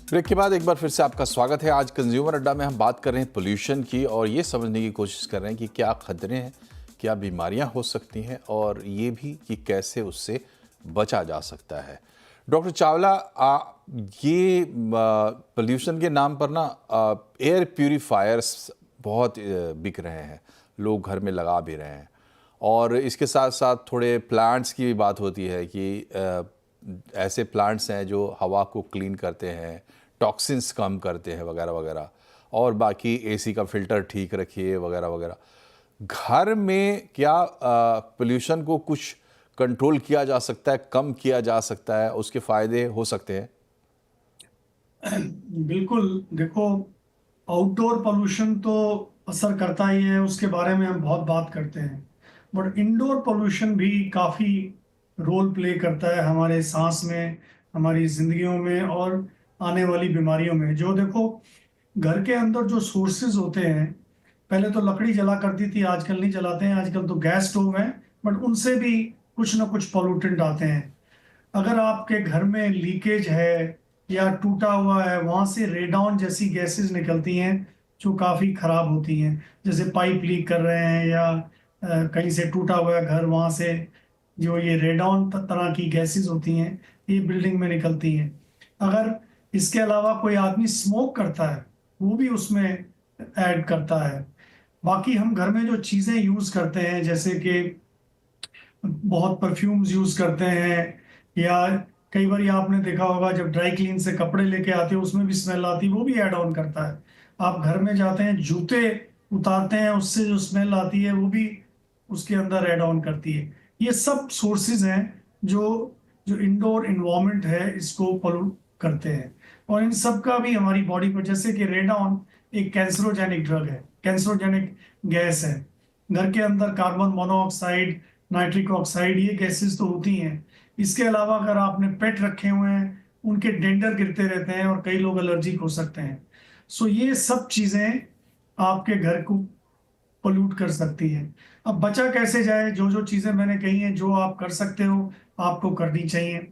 Break के बाद एक बार फिर से आपका स्वागत है। आज कंज्यूमर अड्डा में हम बात कर रहे हैं पोल्यूशन की और ये समझने की कोशिश कर रहे हैं कि क्या खतरे हैं, क्या बीमारियां हो सकती हैं और ये भी कि कैसे उससे बचा जा सकता है। डॉक्टर चावला, ये पोल्यूशन के नाम पर ना एयर प्यूरीफायर्स बहुत बिक रहे हैं, लोग घर में लगा भी रहे हैं और इसके साथ साथ थोड़े प्लांट्स की भी बात होती है कि ऐसे प्लांट्स हैं जो हवा को क्लीन करते हैं, टॉक्सिन्स कम करते हैं वगैरह वगैरह, और बाकी एसी का फ़िल्टर ठीक रखिए वगैरह वगैरह। घर में क्या पोल्यूशन को कुछ कंट्रोल किया जा सकता है, कम किया जा सकता है, उसके फ़ायदे हो सकते हैं? बिल्कुल, देखो, आउटडोर पोल्यूशन तो असर करता ही है, उसके बारे में हम बहुत बात करते हैं। बट इंडोर पोल्यूशन भी काफ़ी रोल प्ले करता है हमारे सांस में, हमारी जिंदगियों में और आने वाली बीमारियों में। जो देखो, घर के अंदर जो सोर्सेज होते हैं, पहले तो लकड़ी जला करती थी, आजकल नहीं जलाते हैं, आजकल तो गैस स्टोव है, बट उनसे भी कुछ ना कुछ पॉल्यूटेंट आते हैं। अगर आपके घर में लीकेज है या टूटा हुआ है, वहां से रेडॉन जैसी गैसेस निकलती हैं जो काफ़ी ख़राब होती हैं। जैसे पाइप लीक कर रहे हैं या कहीं से टूटा हुआ है घर, वहां से जो ये रेडॉन तरह की गैसेस होती हैं, ये बिल्डिंग में निकलती हैं। अगर इसके अलावा कोई आदमी स्मोक करता है, वो भी उसमें ऐड करता है। बाकी हम घर में जो चीज़ें यूज़ करते हैं, जैसे कि बहुत परफ्यूम्स यूज करते हैं, या कई बार आपने देखा होगा जब ड्राई क्लीन से कपड़े लेके आते हो उसमें भी स्मेल आती है, वो भी ऐड ऑन करता है। आप घर में जाते हैं, जूते उतारते हैं, उससे जो स्मेल आती है वो भी उसके अंदर ऐड ऑन करती है। ये सब सोर्सेज हैं जो जो इंडोर इन्वायरमेंट है इसको पोल्यूट करते हैं। और इन सब का भी हमारी बॉडी पर, जैसे कि रेडॉन एक कैंसरोजेनिक ड्रग है, कैंसरोजेनिक गैस है। घर के अंदर कार्बन मोनोऑक्साइड, नाइट्रिक ऑक्साइड, ये गैसेस तो होती हैं। इसके अलावा अगर आपने पेट रखे हुए हैं, उनके डेंडर गिरते रहते हैं और कई लोग एलर्जिक हो सकते हैं। सो ये सब चीजें आपके घर को पोल्यूट कर सकती हैं। अब बचा कैसे जाए? जो जो चीजें मैंने कही हैं, जो आप कर सकते हो आपको करनी चाहिए।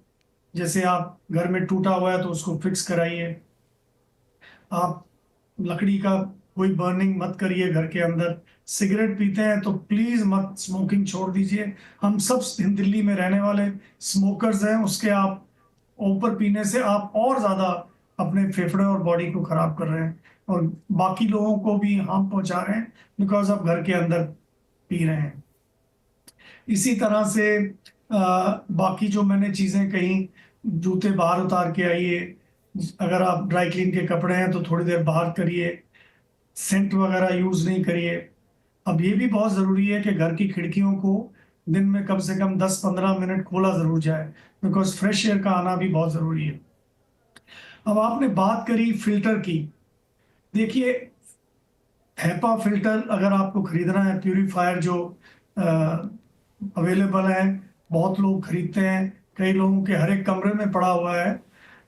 जैसे आप घर में टूटा हुआ है तो उसको फिक्स कराइए। आप लकड़ी का कोई बर्निंग मत करिए घर के अंदर। सिगरेट पीते हैं तो प्लीज मत, स्मोकिंग छोड़ दीजिए। हम सब दिल्ली में रहने वाले स्मोकर्स हैं, उसके आप ऊपर पीने से आप और ज्यादा अपने फेफड़े और बॉडी को खराब कर रहे हैं और बाकी लोगों को भी हार्म पहुंचा रहे हैं, बिकॉज आप घर के अंदर पी रहे हैं। इसी तरह से बाकी जो मैंने चीजें कही, जूते बाहर उतार के आइए। अगर आप ड्राई क्लीन के कपड़े हैं तो थोड़ी देर बाहर करिए। सेंट वगैरह यूज नहीं करिए। अब ये भी बहुत जरूरी है कि घर की खिड़कियों को दिन में कम से कम 10-15 मिनट खोला जरूर जाए, बिकॉज फ्रेश एयर का आना भी बहुत जरूरी है। अब आपने बात करी फिल्टर की। देखिए, हैपा फिल्टर अगर आपको खरीदना है, प्यूरीफायर जो अवेलेबल है, बहुत लोग खरीदते हैं, कई लोगों के हर एक कमरे में पड़ा हुआ है।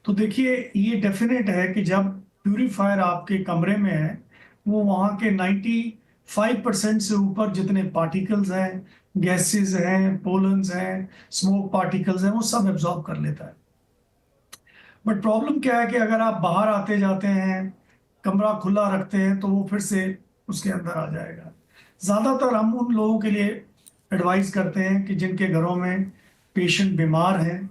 तो देखिए, ये डेफिनेट है कि जब प्यूरीफायर आपके कमरे में है, वो वहाँ के 95% से ऊपर जितने पार्टिकल्स हैं, गैसेस हैं, पोलन्स हैं, स्मोक पार्टिकल्स हैं, वो सब एब्जॉर्ब कर लेता है। बट प्रॉब्लम क्या है कि अगर आप बाहर आते जाते हैं, कमरा खुला रखते हैं, तो वो फिर से उसके अंदर आ जाएगा। ज़्यादातर हम उन लोगों के लिए एडवाइस करते हैं कि जिनके घरों में पेशेंट बीमार हैं,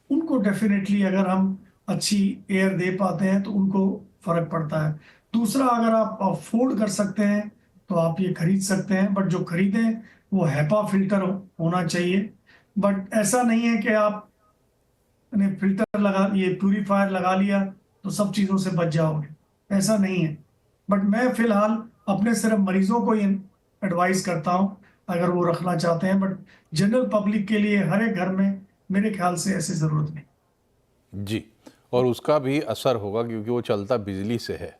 उनको डेफिनेटली अगर हम अच्छी एयर दे पाते हैं तो उनको फर्क पड़ता है। दूसरा, अगर आप अफोर्ड कर सकते हैं तो आप ये खरीद सकते हैं, बट जो खरीदें वो हैपा फिल्टर होना चाहिए। बट ऐसा नहीं है कि आप ने फिल्टर लगा, ये प्यूरीफायर लगा लिया तो सब चीज़ों से बच जाओगे, ऐसा नहीं है। बट मैं फिलहाल अपने सिर्फ मरीजों को ही एडवाइस करता हूँ अगर वो रखना चाहते हैं, बट जनरल पब्लिक के लिए हर एक घर में मेरे ख्याल से ऐसी ज़रूरत नहीं। जी, और उसका भी असर होगा क्योंकि वो चलता बिजली से है।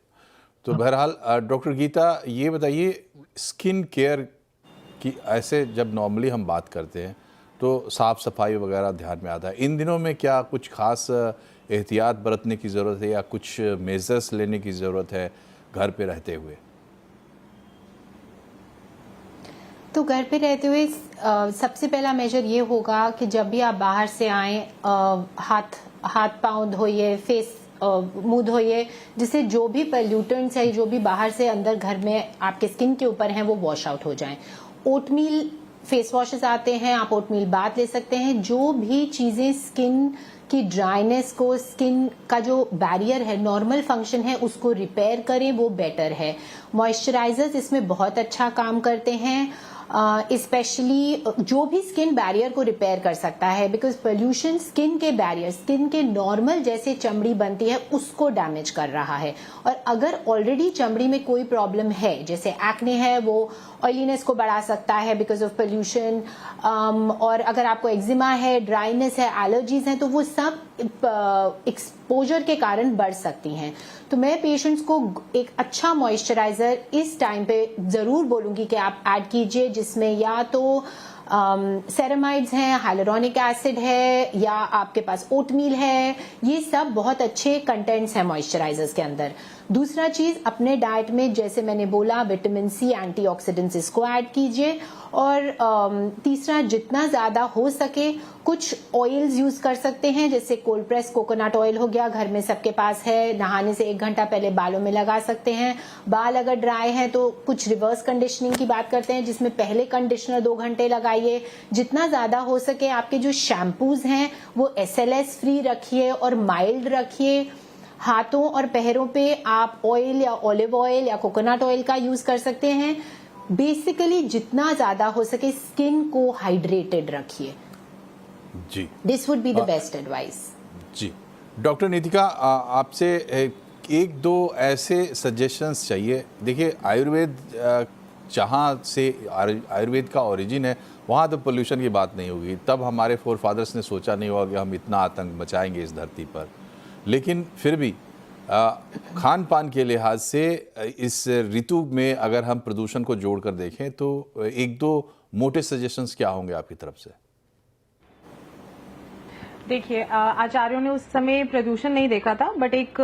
तो हाँ। बहरहाल डॉक्टर गीता, ये बताइए, स्किन केयर कि ऐसे जब नॉर्मली हम बात करते हैं तो साफ़ सफाई वगैरह ध्यान में आता है। इन दिनों में क्या कुछ ख़ास एहतियात बरतने की ज़रूरत है या कुछ मेजर्स लेने की ज़रूरत है घर पे रहते हुए? तो घर पे रहते हुए सबसे पहला मेजर ये होगा कि जब भी आप बाहर से आएं, हाथ हाथ पांव धोइए, फेस मुंह धोइए, जिससे जो भी पोल्यूटेंट्स है, जो भी बाहर से अंदर घर में आपके स्किन के ऊपर हैं, वो वॉश आउट हो जाएं। ओटमील फेस वॉशेस आते हैं, आप ओटमील बाथ ले सकते हैं। जो भी चीजें स्किन की ड्राइनेस को, स्किन का जो बैरियर है, नॉर्मल फंक्शन है, उसको रिपेयर करें, वो बेटर है। मॉइस्चराइजर्स इसमें बहुत अच्छा काम करते हैं, स्पेशली जो भी स्किन बैरियर को रिपेयर कर सकता है, बिकॉज पोल्यूशन स्किन के बैरियर, स्किन के नॉर्मल जैसे चमड़ी बनती है उसको डैमेज कर रहा है। और अगर ऑलरेडी चमड़ी में कोई प्रॉब्लम है, जैसे एक्ने है, वो ऑयलीनेस को बढ़ा सकता है बिकॉज ऑफ पोल्यूशन, और अगर आपको एक्जिमा है, ड्राइनेस है, एलर्जीज हैं, तो वो सब एक्सपोजर के कारण बढ़ सकती हैं। तो मैं पेशेंट्स को एक अच्छा मॉइस्चराइजर इस टाइम पे जरूर बोलूंगी कि आप ऐड कीजिए, जिसमें या तो सेरामाइड्स हैं, हाइलुरोनिक एसिड है, या आपके पास ओटमील है। ये सब बहुत अच्छे कंटेंट्स हैं मॉइस्चराइजर्स के अंदर। दूसरा चीज, अपने डाइट में जैसे मैंने बोला, विटामिन सी, एंटीऑक्सीडेंट्स, इसको ऐड कीजिए। और तीसरा, जितना ज्यादा हो सके कुछ ऑयल्स यूज कर सकते हैं, जैसे कोल्ड प्रेस कोकोनट ऑयल हो गया, घर में सबके पास है, नहाने से 1 घंटा पहले बालों में लगा सकते हैं। बाल अगर ड्राई हैं तो कुछ रिवर्स कंडीशनिंग की बात करते हैं, जिसमें पहले कंडीशनर 2 घंटे लगाइए। जितना ज्यादा हो सके आपके जो शैम्पूज हैं वो SLS फ्री रखिए और माइल्ड रखिए। हाथों और पैरों पे आप ऑयल या ऑलिव ऑयल या कोकोनट ऑयल का यूज कर सकते हैं। बेसिकली जितना ज्यादा हो सके स्किन को हाइड्रेटेड रखिए जी। This would be the best advice. जी डॉक्टर नीतिका, आपसे एक दो ऐसे सजेशंस चाहिए। देखिए, आयुर्वेद जहाँ से आयुर्वेद का ओरिजिन है वहाँ तो पोल्यूशन की बात नहीं होगी। तब हमारे फोर फादर्स ने सोचा नहीं होगा कि हम इतना आतंक मचाएंगे इस धरती पर। लेकिन फिर भी खान पान के लिहाज से इस ऋतु में अगर हम प्रदूषण को जोड़कर देखें तो एक दो मोटे सजेशंस क्या होंगे आपकी तरफ से? देखिए, आचार्यों ने उस समय प्रदूषण नहीं देखा था, बट एक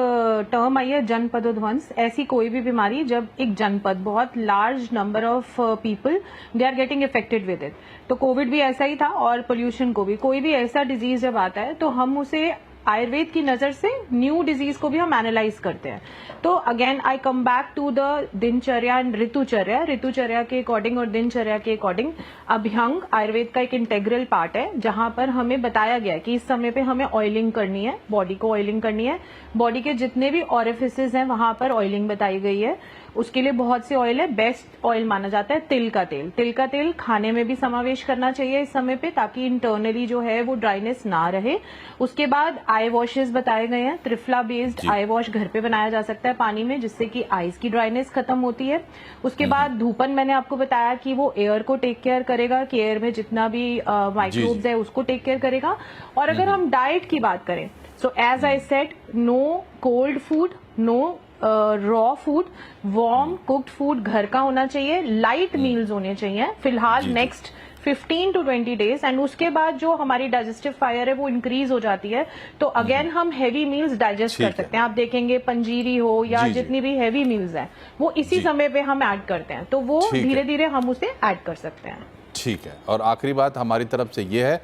टर्म आई है जनपदोध्वंस। ऐसी कोई भी बीमारी जब एक जनपद, बहुत large number of people they are getting affected with it, तो कोविड भी ऐसा ही था। और पोल्यूशन को भी, कोई भी ऐसा डिजीज जब आता है तो हम उसे आयुर्वेद की नजर से न्यू डिजीज को भी हम एनालाइज करते हैं। तो again I come back to the dinacharya and ritucharya के अकॉर्डिंग और दिनचर्या के अकॉर्डिंग अभ्यंग आयुर्वेद का एक इंटेग्रल पार्ट है, जहां पर हमें बताया गया है कि इस समय पे हमें ऑयलिंग करनी है, बॉडी को ऑयलिंग करनी है। बॉडी के जितने भी ऑरिफिसेस हैं वहां पर ऑयलिंग बताई गई है। उसके लिए बहुत से ऑयल है। बेस्ट ऑयल माना जाता है तिल का तेल। तिल का तेल खाने में भी समावेश करना चाहिए इस समय पे, ताकि इंटरनली जो है वो ड्राइनेस ना रहे। उसके बाद आई वॉशेस बताए गए हैं। त्रिफला बेस्ड आई वॉश घर पे बनाया जा सकता है पानी में, जिससे कि आईज की ड्राइनेस खत्म होती है। उसके बाद धूपन मैंने आपको बताया कि वो एयर को टेक केयर करेगा, कि एयर में जितना भी माइक्रोब्स है उसको टेक केयर करेगा। और अगर हम डाइट की बात करें, so as I said, no cold food, no raw food, warm cooked food घर का होना चाहिए। लाइट मील्स होने चाहिए फिलहाल नेक्स्ट 15 to 20 डेज। एंड उसके बाद जो हमारी डाइजेस्टिव फायर है वो इंक्रीज हो जाती है, तो अगेन हम हैवी मील्स डाइजेस्ट कर सकते हैं। आप देखेंगे पंजीरी हो या जितनी भी हैवी मील्स हैं वो इसी समय पे हम ऐड करते हैं, तो वो धीरे धीरे हम उसे ऐड कर सकते हैं। ठीक है। और आखिरी बात हमारी तरफ से ये है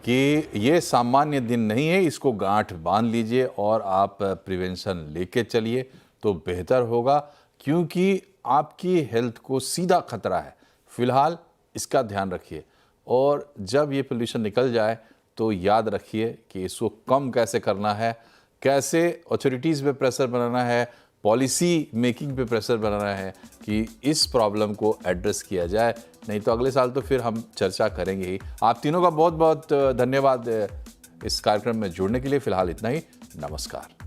कि ये सामान्य दिन नहीं है, इसको गांठ बांध लीजिए और आप प्रिवेंशन लेके चलिए तो बेहतर होगा, क्योंकि आपकी हेल्थ को सीधा खतरा है। फिलहाल इसका ध्यान रखिए, और जब ये पोल्यूशन निकल जाए तो याद रखिए कि इसको कम कैसे करना है, कैसे अथॉरिटीज़ पे प्रेशर बनाना है, पॉलिसी मेकिंग पे प्रेशर बनाना है कि इस प्रॉब्लम को एड्रेस किया जाए। नहीं तो अगले साल तो फिर हम चर्चा करेंगे ही। आप तीनों का बहुत बहुत धन्यवाद इस कार्यक्रम में जुड़ने के लिए। फिलहाल इतना ही। नमस्कार।